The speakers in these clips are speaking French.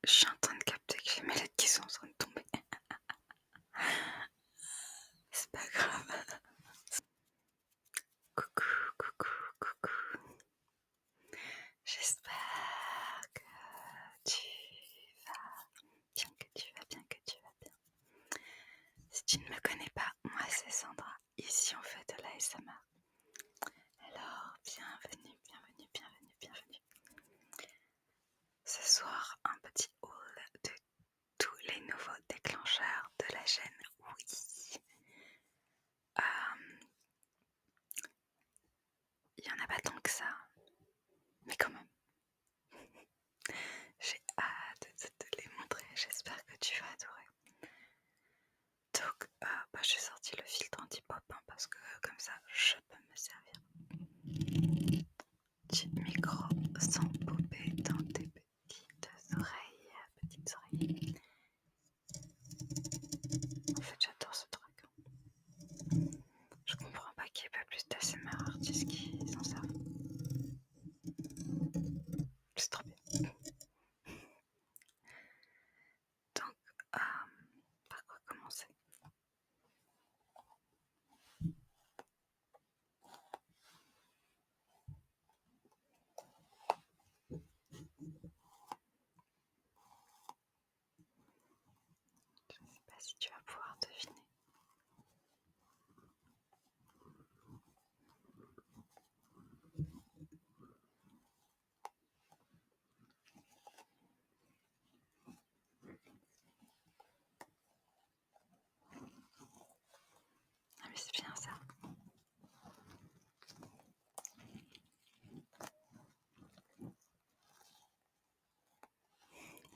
Je suis en train de capter que j'ai mes lettres qui sont en train de tomber. C'est pas grave. Coucou, coucou, coucou. J'espère que tu vas bien, que tu vas bien, que tu vas bien. Si tu ne me connais pas, moi c'est Sandra. Ici on fait de l'ASMR. Alors, bienvenue, bienvenue, bienvenue, bienvenue. Ce soir, un petit haul de tous les nouveaux déclencheurs de la chaîne. Oui. Il n'y en a pas tant que ça, mais quand même. J'ai hâte de te les montrer, j'espère que tu vas adorer. Donc, j'ai sorti le filtre anti-pop parce que comme ça, je peux me servir. Petit micro sans popper dans tes petites oreilles. En fait, j'adore ce truc. Je comprends pas qu'il n'y ait pas plus d'ASMR artistes qui s'en servent. C'est trop bien. Donc, par quoi commencer? Je ne sais pas si tu vas pouvoir deviner. Ah mais c'est bien ça.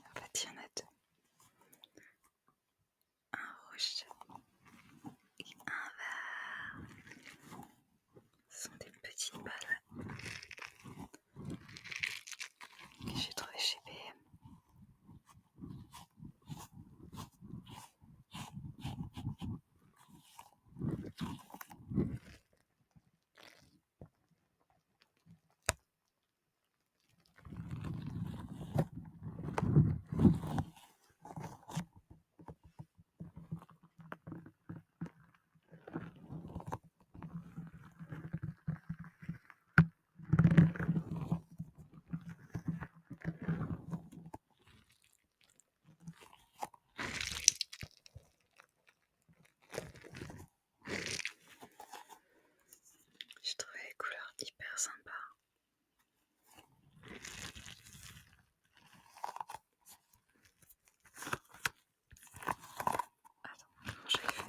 En fait, il y en a deux. Un rouge et un vert. Ce sont des petites balles que j'ai trouvées chez PM. J'ai trouvé les couleurs hyper sympas. Attends, comment j'ai fait?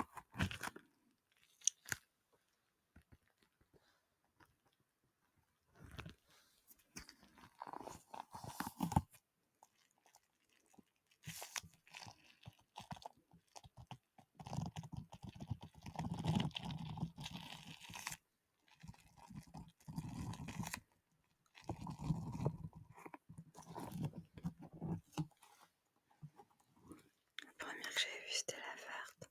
La première que j'avais vue c'était la verte.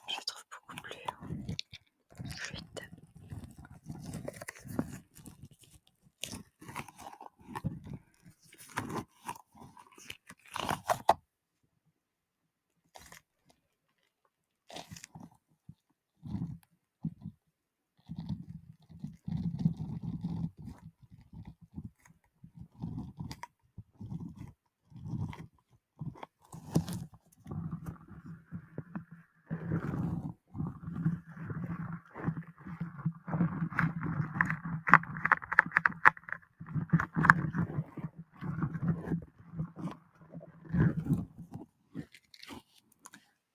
Je la trouve beaucoup plus fluide.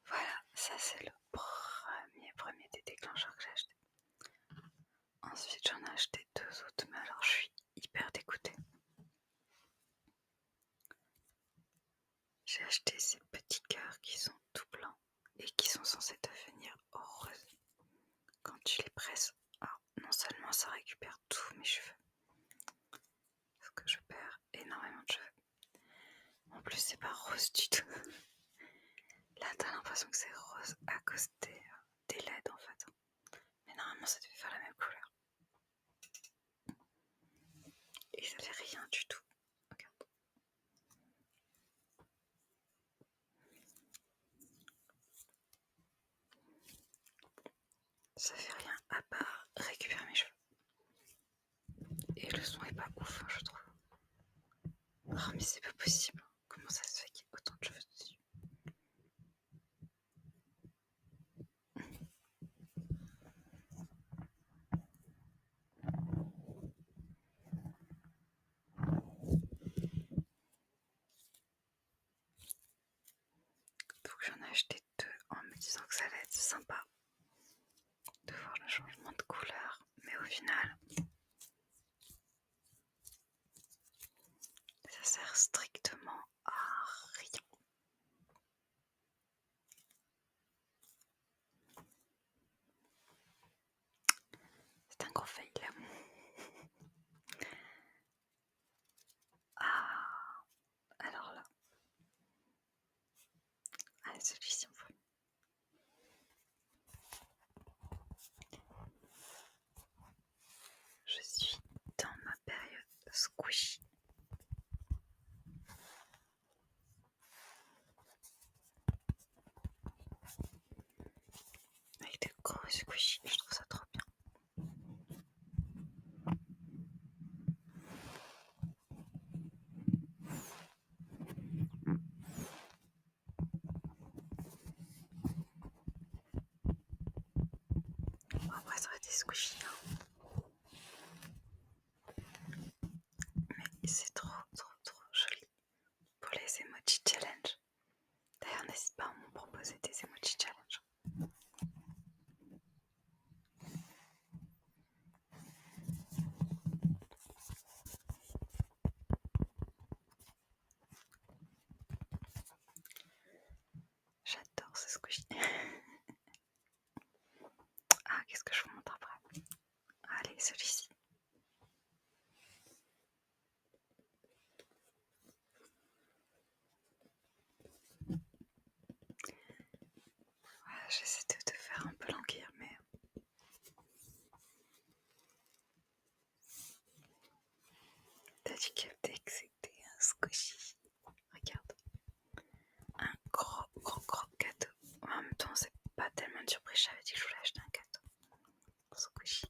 Voilà, ça c'est le premier des déclencheurs que j'ai acheté. Ensuite j'en ai acheté deux autres, mais alors je suis hyper dégoûtée. J'ai acheté ces petits cœurs qui sont tout blancs et qui sont censés devenir roses quand tu les presses. Alors non seulement ça récupère tous mes cheveux, parce que je perds énormément de cheveux. En plus c'est pas rose du tout. Là t'as l'impression que c'est rose à cause des LED en fait. Mais normalement ça devait faire la même couleur. Et ça fait rien du tout. Regarde. ça fait rien à part récupérer mes cheveux. Et le son est pas ouf, je trouve. Oh, mais c'est pas possible. Comment ça se fait qu'il y ait autant de cheveux dessus? Donc j'en ai acheté 2 en me disant que ça allait être sympa de voir le changement de couleur. Mais au final, ça sert strictement à rien. C'est un gros fail. Ah, alors là. Ah, celui-ci, on voit. Je suis dans ma période squishy. Avec des gros squishy, je trouve ça trop bien. Bon, après, ça va être des squishy, hein. Mais c'est trop joli pour les emoji challenge. D'ailleurs, n'hésite pas à me proposer des emoji challenge. J'adore ce squishy. Ah, qu'est-ce que je vous montre après? Allez, celui-ci. Voilà, j'essaie de te faire un peu languir, mais t'as dû capter que c'était un squishy. Regarde. Un gros gâteau. En même temps, c'est pas tellement une surprise, j'avais dit que je voulais acheter un gâteau. Squishy.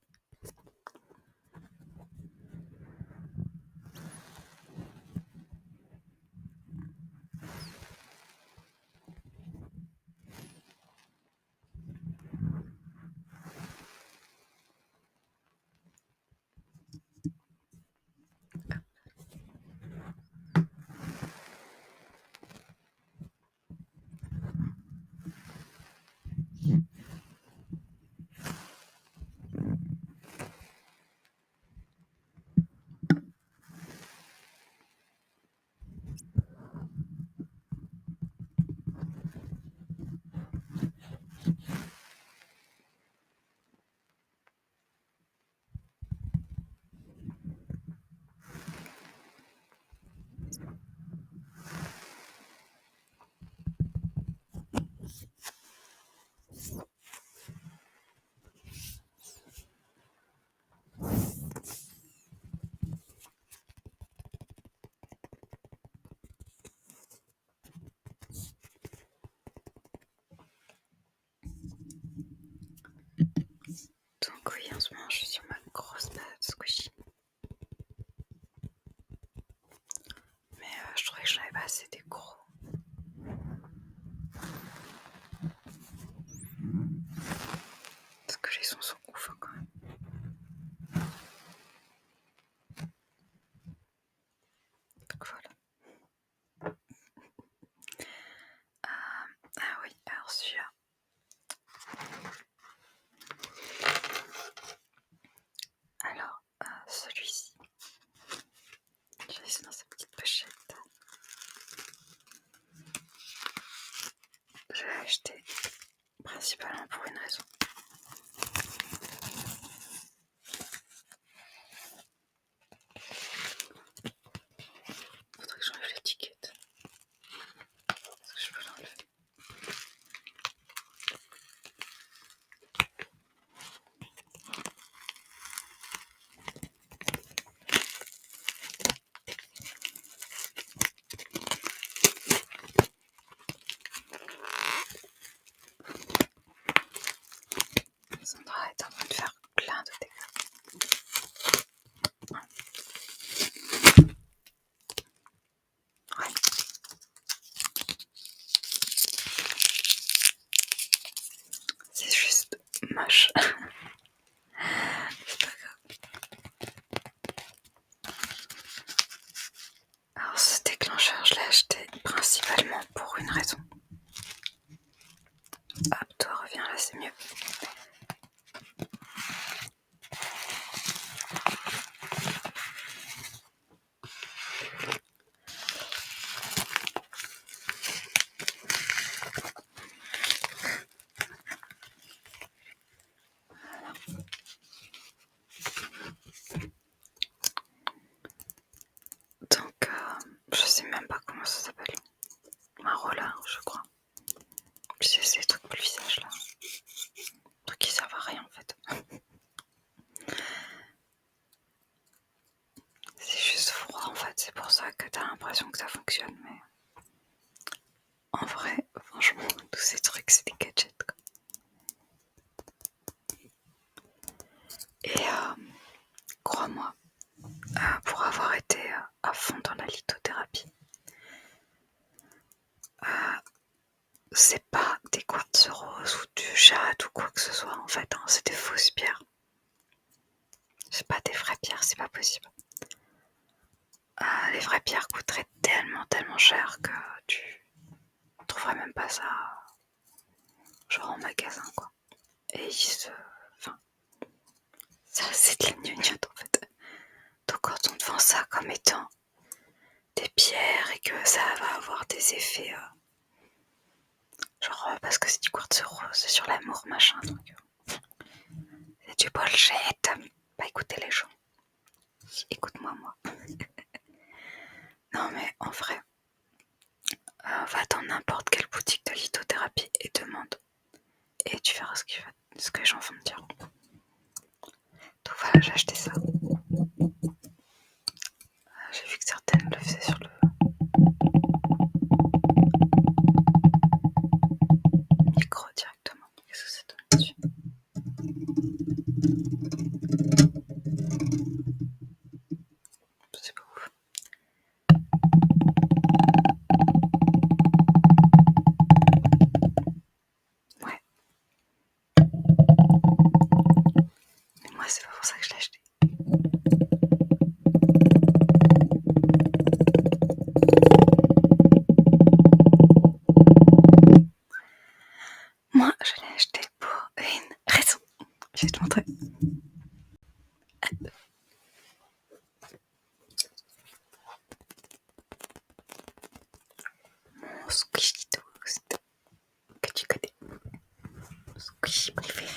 Donc oui, en ce moment, je suis sur ma grosse période squishy. Mais je trouvais que j'en avais pas assez des gros. Parce que les sons sont ouf, hein, quand même. Donc voilà. Ah oui, alors celui-là. Alors, celui-ci. Je l'ai laissé dans sa petite pochette. Je l'ai acheté principalement pour une raison. Faudrait que j'enlève l'étiquette. Est-ce que je peux l'enlever? moche. C'est pas grave. Alors ce déclencheur, je l'ai acheté principalement pour une raison. Hop, toi reviens là, c'est mieux. Donc, je sais même pas comment ça s'appelle. Un roller, je crois. C'est ces trucs pour le visage là. Trucs qui servent à rien en fait. C'est juste froid en fait, c'est pour ça que t'as l'impression que ça fonctionne, mais en vrai, franchement, tous ces trucs c'est des gadgets quoi. Et crois-moi, pour avoir été à fond dans la lithothérapie, c'est pas des quartz roses ou du jade ou quoi que ce soit en fait, hein, c'est des fausses pierres. C'est pas des vraies pierres, c'est pas possible. Les vraies pierres coûteraient tellement cher que tu trouverais même pas ça genre en magasin quoi. Et enfin, ça c'est de la gnognotte en fait. Donc quand on te vend ça comme étant des pierres et que ça va avoir des effets genre parce que c'est du quartz rose sur l'amour machin, donc c'est du bullshit. Pas écouter les gens. Écoute-moi moi. Non mais en vrai, va dans n'importe quelle boutique de lithothérapie et demande. Et tu verras ce que les gens vont me dire. Donc voilà, j'ai acheté ça. J'ai vu que certaines le faisaient sur le micro directement. Qu'est-ce que ça donne dessus? C'est pas ouf. Ouais. Mais moi, c'est pas pour ça que je l'ai acheté. Moi, je l'ai acheté pour une raison. Je vais te montrer. Mon squishy toast que tu connais. Mon squishy préféré.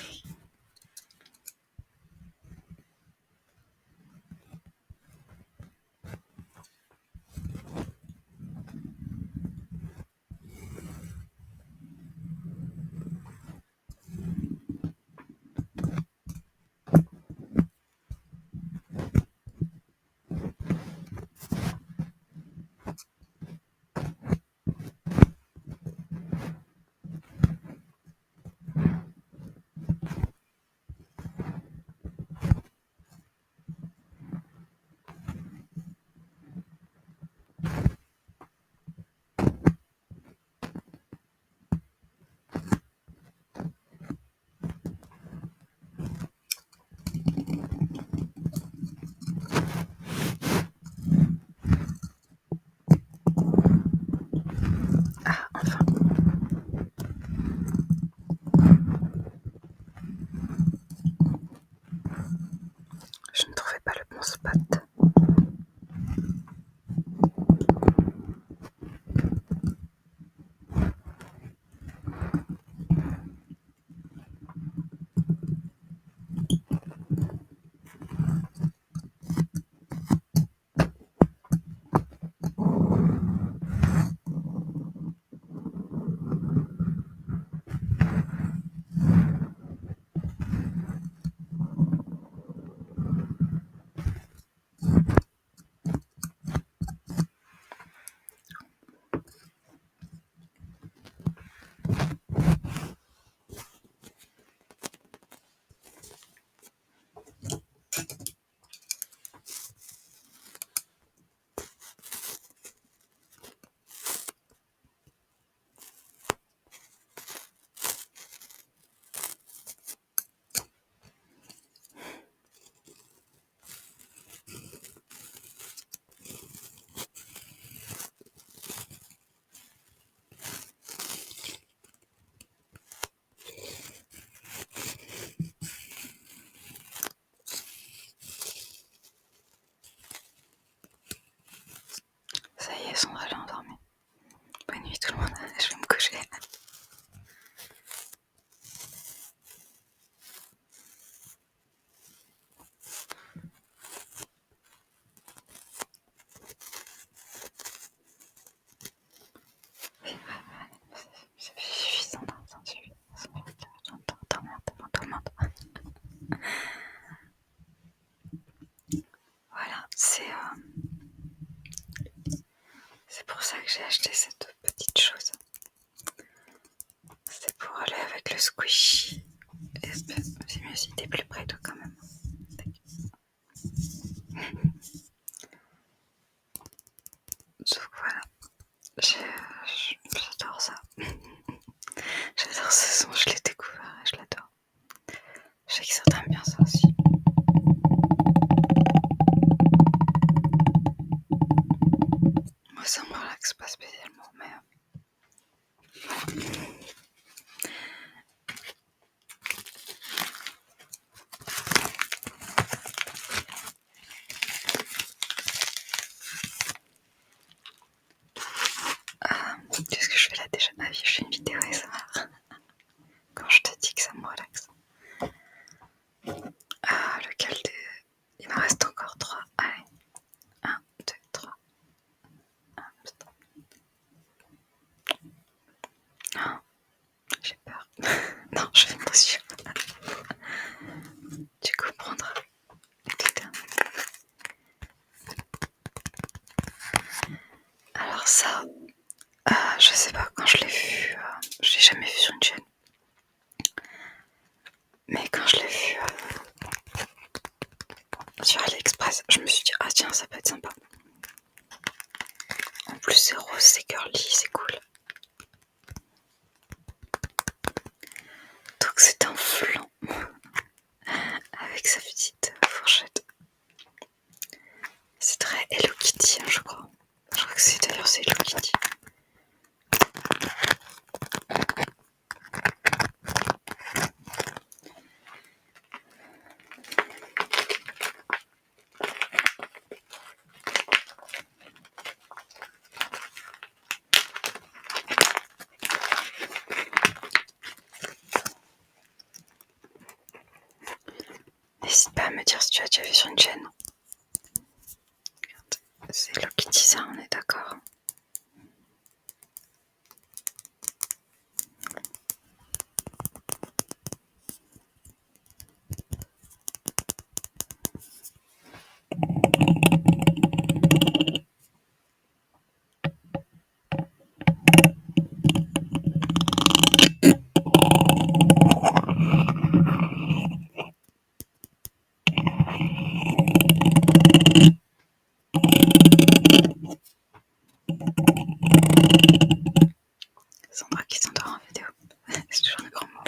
pour ça que j'ai acheté cette petite chose. C'est pour aller avec le squishy. C'est mieux si t'es plus près toi quand même. Donc voilà, j'adore ça. J'adore ce son, je l'ai découvert et je l'adore. Je sais que certains aiment bien ça aussi. Moi ça me relaxe pas spécialement, mais qu'est-ce que je fais là déjà? Ah oui, je fais une vidéo ASMR. Quand je te dis que ça me relaxe. Ah, lequel des... Il m'en reste encore 3. Allez. 1, 2, 3. Non, j'ai peur. Non, je fais attention. Tu comprendras. Alors ça, je sais pas, quand je l'ai vu, je l'ai jamais vu sur une chaîne. Mais quand je l'ai vu sur AliExpress, je me suis dit, ah tiens, ça peut être sympa. En plus, c'est rose, c'est girly, c'est cool. Donc c'est un flan avec sa petite fourchette. C'est très Hello Kitty, hein, je crois. Je crois que c'est d'ailleurs c'est Hello Kitty. N'hésite pas à me dire si tu as déjà vu sur une chaîne. C'est Hello Kitty, ça, on est d'accord. Sandra qui s'endort en vidéo. C'est toujours un grand mot.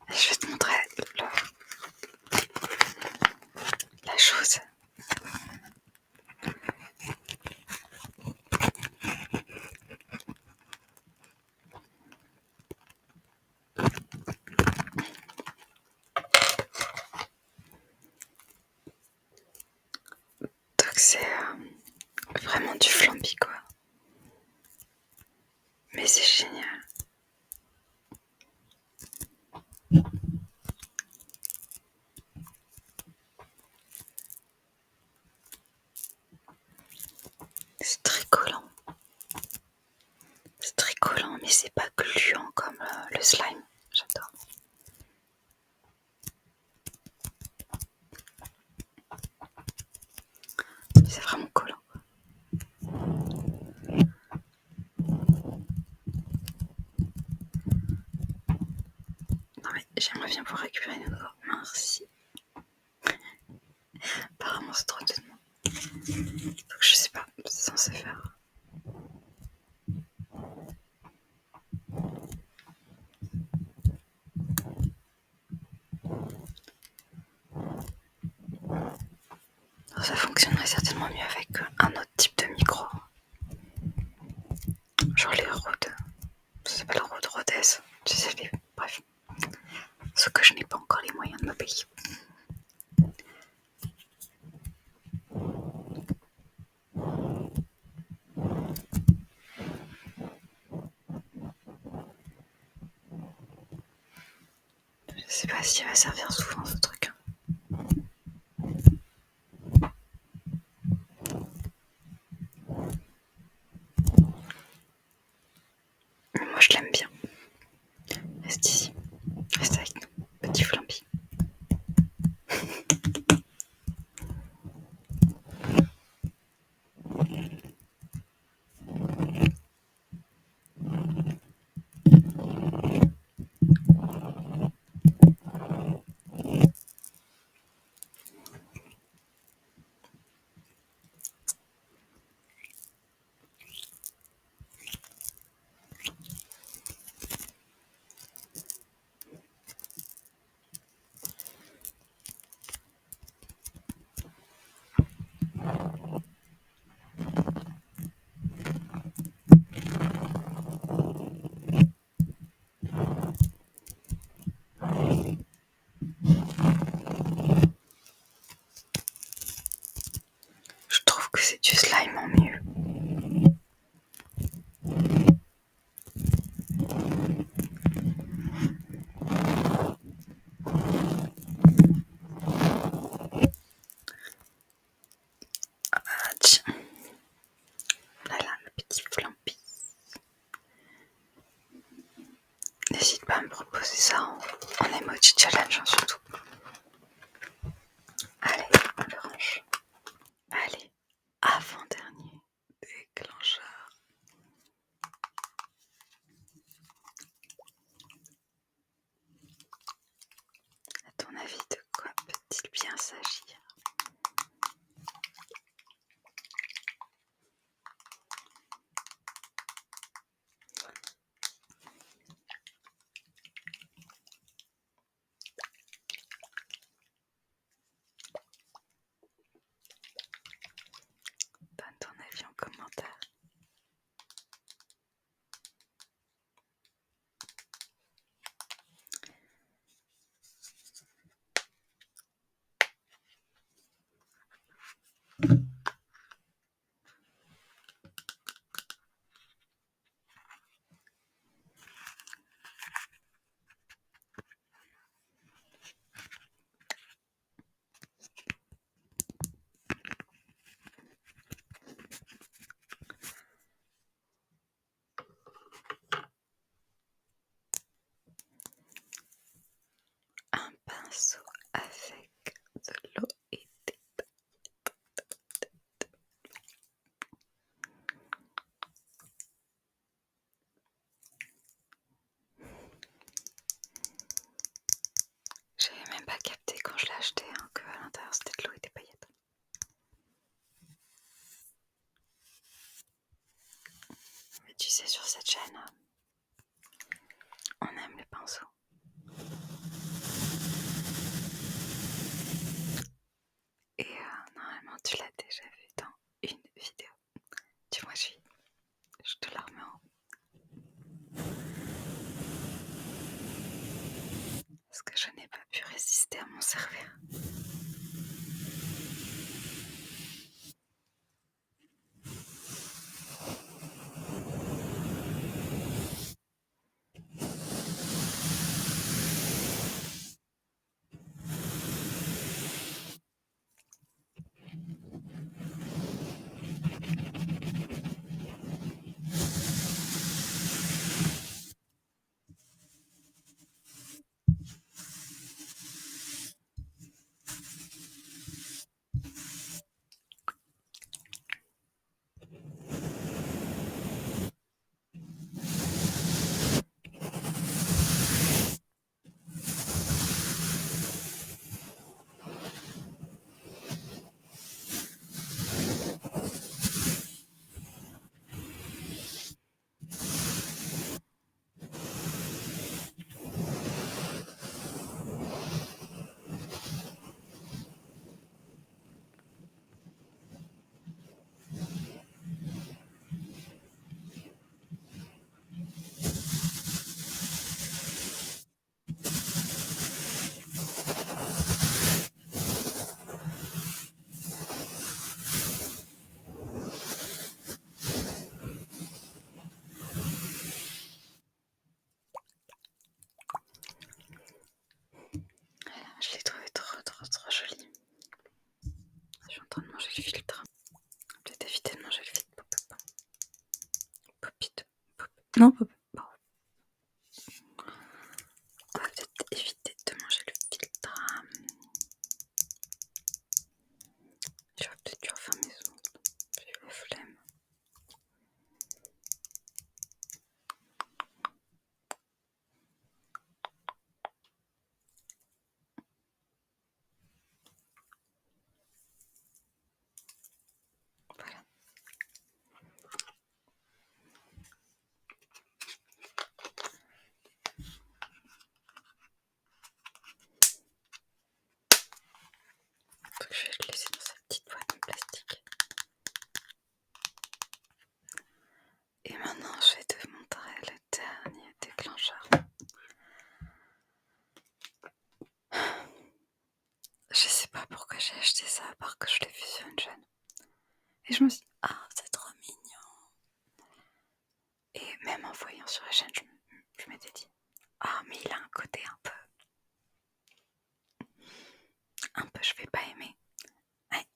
Je vais te montrer la chose. Donc c'est vraiment du flamby quoi. Mais c'est génial. C'est très collant. C'est très collant, mais c'est pas gluant comme le slime. J'adore. C'est vraiment collant. Non mais j'aimerais bien pouvoir récupérer une autre. Merci. Apparemment c'est trop de demande. Donc je sais pas, c'est censé faire. Alors, ça fonctionnerait certainement mieux avec un autre type de micro. Genre les Rode. Ça s'appelle Rode Rhodes. Tu sais, bref. Ce que je n'ai pas encore les moyens de me payer. Je sais pas s'il va servir souvent ce truc. Mais moi je l'aime bien. Reste ici. Reste avec nous. Petit flamby. petit flampi. N'hésite pas à me proposer ça en emoji challenge surtout. Allez, on le range. Allez, avant-dernier déclencheur. À ton avis, de quoi peut-il bien s'agir? Donne ton avis en commentaire. Un pinceau avec de l'eau et des J'avais même pas capté quand je l'ai acheté que à l'intérieur c'était de l'eau et des paillettes. Mais tu sais, sur cette chaîne, on aime les pinceaux. Et normalement, tu l'as déjà vu dans une vidéo. Dis-moi, je te la remets en haut. Parce que je n'ai pas pu résister à m'en servir. Je l'ai trouvé trop joli. Je suis en train de manger le filtre. Peut-être éviter de manger le filtre. Popite. Non, pop. Bon. On va peut-être éviter de manger le filtre. J'aurais peut-être dû refaire mes ongles. J'ai eu la flemme. Voilà. Donc je vais le laisser dans sa petite boîte en plastique. Et maintenant je vais te montrer le dernier déclencheur. Je sais pas pourquoi j'ai acheté ça à part que je l'ai vu sur une chaîne. Et je me suis dit, ah c'est trop mignon. Et même en voyant sur la chaîne, je m'étais dit, ah mais il a un côté un peu je vais pas aimer. Ouais.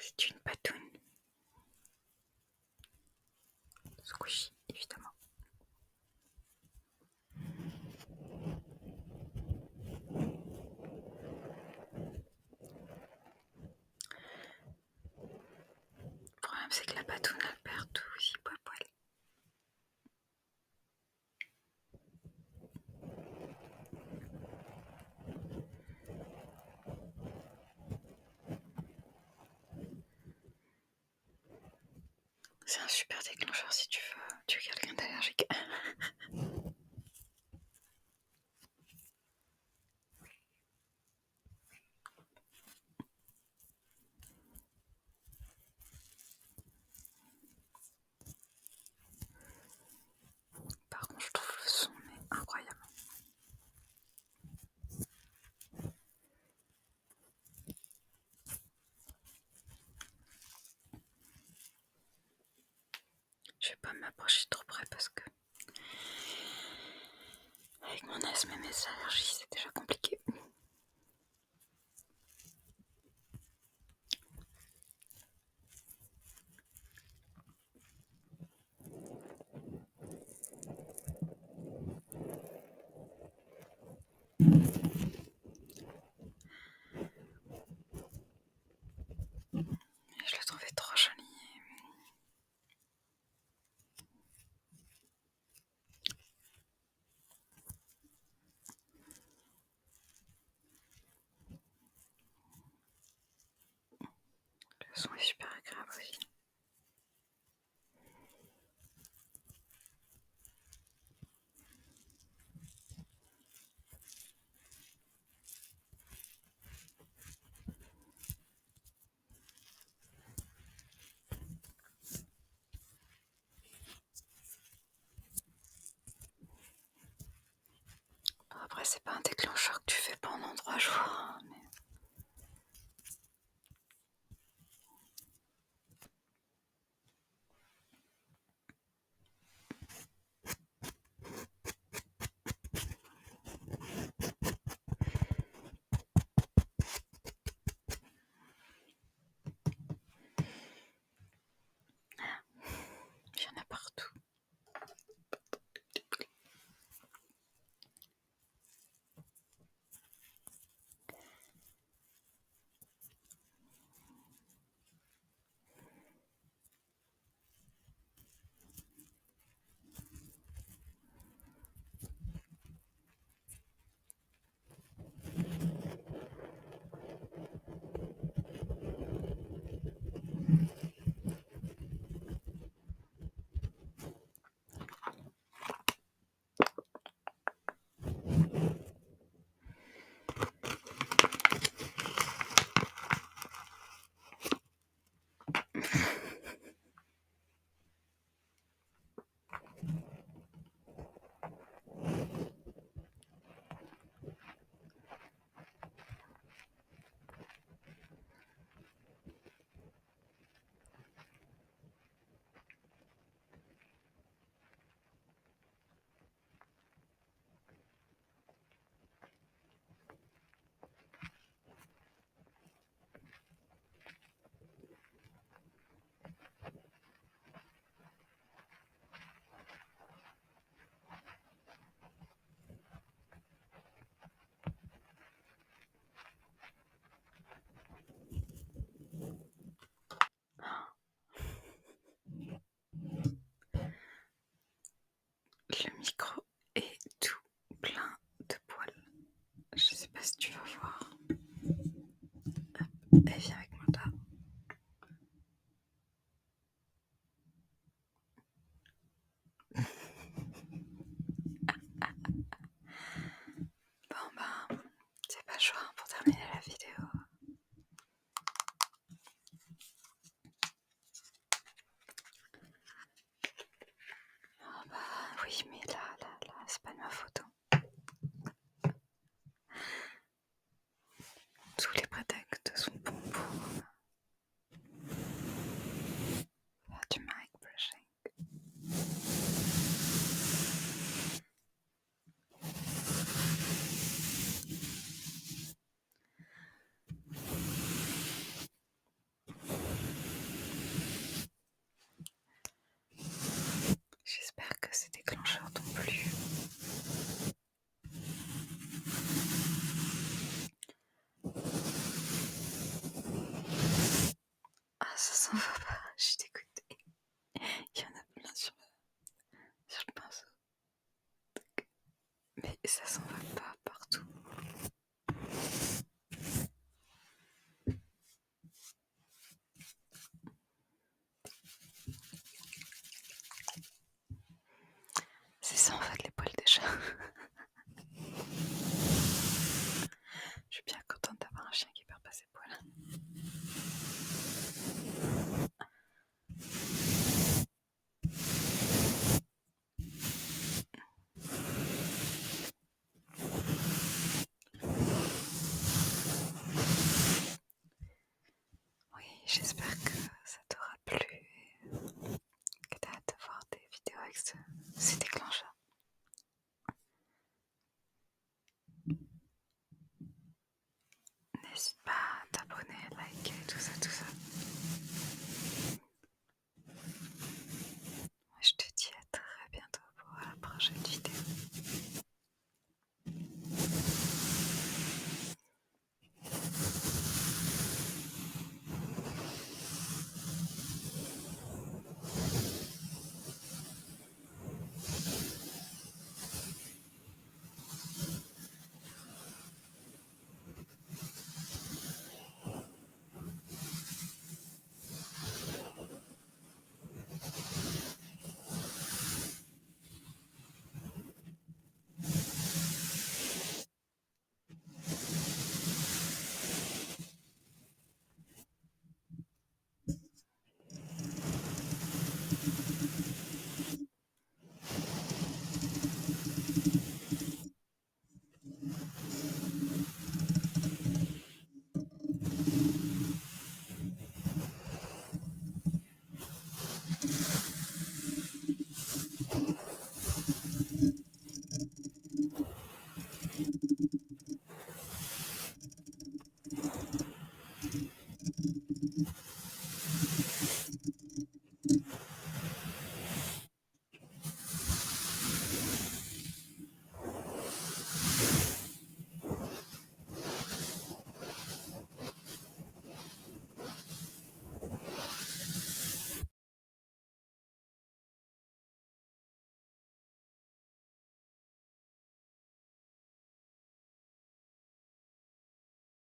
C'est une patoune. Squishy, évidemment. Le problème, c'est que la patoune, elle perd tout aussi, poil poil. C'est un super déclencheur si tu veux tuer quelqu'un d'allergique. Par contre, je trouve le son mais incroyable. Je vais pas m'approcher trop près parce que avec mon asthme et mes allergies, c'est déjà compliqué. Je le trouvais trop joli. Le son est super agréable aussi. Après, c'est pas un déclencheur que tu fais pendant 3 jours. Hein, mais... Il y en a partout. Le micro est tout plein de poils. Je sais pas si tu vas voir. Hop, elle vient avec moi là. Bon bah, c'est pas le choix pour terminer la vidéo. Oh bah oui, mais là, c'est pas de ma faute. Tous les prétextes sont bons pour ça s'en va pas, je suis dégoûtée. Il y en a plein sur le pinceau. Mais ça s'en va pas partout. C'est ça en fait les poils des chats. Je suis bien contente d'avoir un chien qui perd pas ses poils. Oui, j'espère que ça t'aura